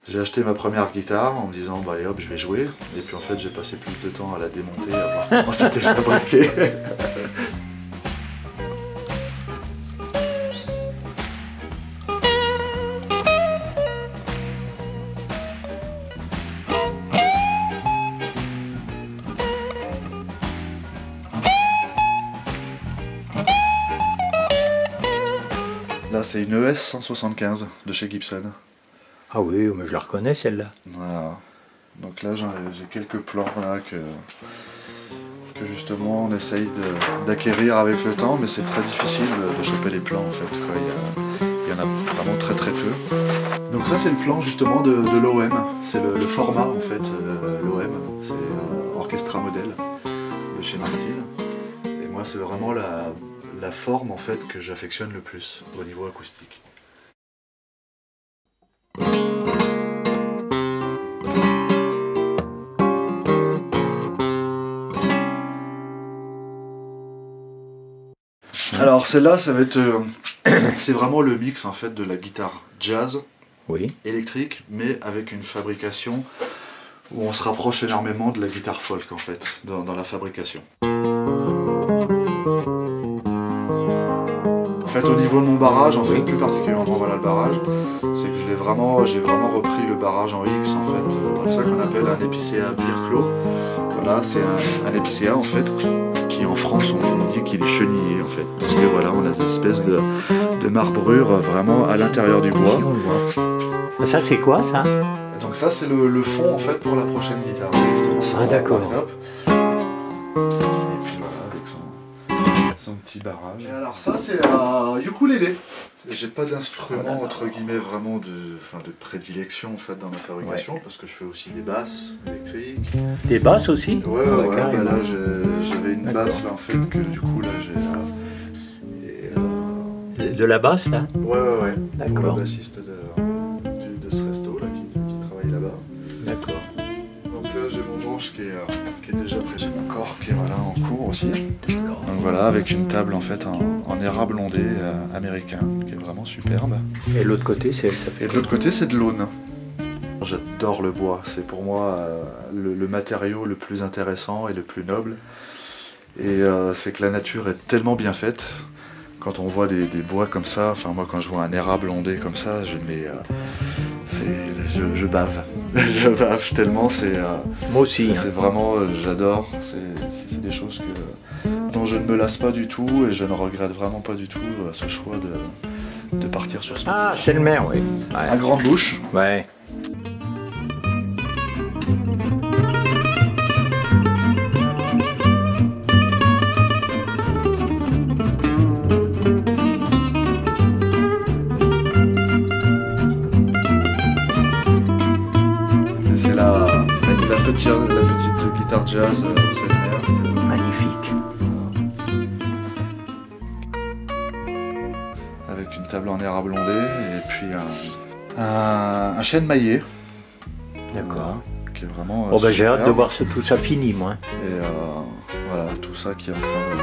J'ai acheté ma première guitare en me disant bah allez hop je vais jouer, et puis en fait j'ai passé plus de temps à la démonter, à voir comment c'était fabriqué. Là c'est une ES 175 de chez Gibson. Ah oui, mais je la reconnais celle-là. Voilà. Donc là j'ai quelques plans là, que justement on essaye d'acquérir avec le temps, mais c'est très difficile de choper les plans en fait, quoi. Il y en a vraiment très très peu. Donc ça c'est le plan justement de l'OM, c'est le format en fait, l'OM, c'est Orchestra Model de chez Martin. Et moi c'est vraiment la forme en fait que j'affectionne le plus au niveau acoustique. Alors celle-là, ça va être, c'est vraiment le mix en fait de la guitare jazz, oui, électrique, mais avec une fabrication où on se rapproche énormément de la guitare folk en fait, dans la fabrication. En fait, au niveau de mon barrage, en fait, plus particulièrement voilà le barrage, c'est que j'ai vraiment repris le barrage en X en fait, c'est ça qu'on appelle un épicéa Birklo. Voilà, c'est un épicéa en fait qui en France on dit qu'il est chenillé en fait, parce que voilà on a des espèces de marbrure vraiment à l'intérieur du bois. Ça c'est quoi ça? Donc ça c'est le fond en fait pour la prochaine guitare. Justement. Ah d'accord. Et puis voilà avec son petit barrage. Et alors ça c'est un ukulélé. J'ai pas d'instrument entre guillemets vraiment de prédilection en fait dans ma fabrication, parce que je fais aussi des basses électriques. Des basses aussi? Ouais, bah là j'avais une basse là en fait que du coup là j'ai de la basse là? Ouais. D'accord. Le bassiste de ce resto là qui travaille là-bas. D'accord. Donc là j'ai mon manche qui est déjà prêt sur mon corps, qui est voilà en cours aussi. Donc voilà, avec une table en fait en érable ondé américain, qui est vraiment superbe. Et l'autre côté, ça fait. Et de l'autre côté, c'est de l'aune. J'adore le bois, c'est pour moi le matériau le plus intéressant et le plus noble. Et c'est que la nature est tellement bien faite. Quand on voit des bois comme ça, enfin moi quand je vois un érable ondé comme ça, je bave. Je bave tellement, c'est... Moi aussi. C'est vraiment, j'adore, c'est des choses dont je ne me lasse pas du tout, et je ne regrette vraiment pas du tout ce choix de partir sur ce métier. Ah, c'est le maire, oui. Ouais. À grande bouche. Ouais. C'est la petite guitare jazz, c'est le maire. Magnifique. Avec une table en érable ondé et puis un chêne maillé. D'accord. Qui est vraiment. Oh bah j'ai hâte de voir tout ça fini, moi. Et voilà, tout ça qui est en train de.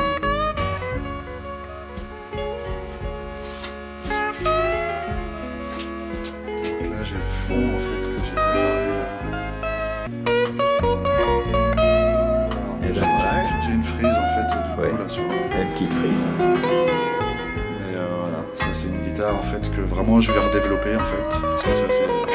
Là j'ai le fond en fait que j'ai préparé. J'ai une frise en fait du coup là sur. Une petite frise. Et voilà, ça c'est une guitare en fait que vraiment je vais redévelopper en fait, parce que ça c'est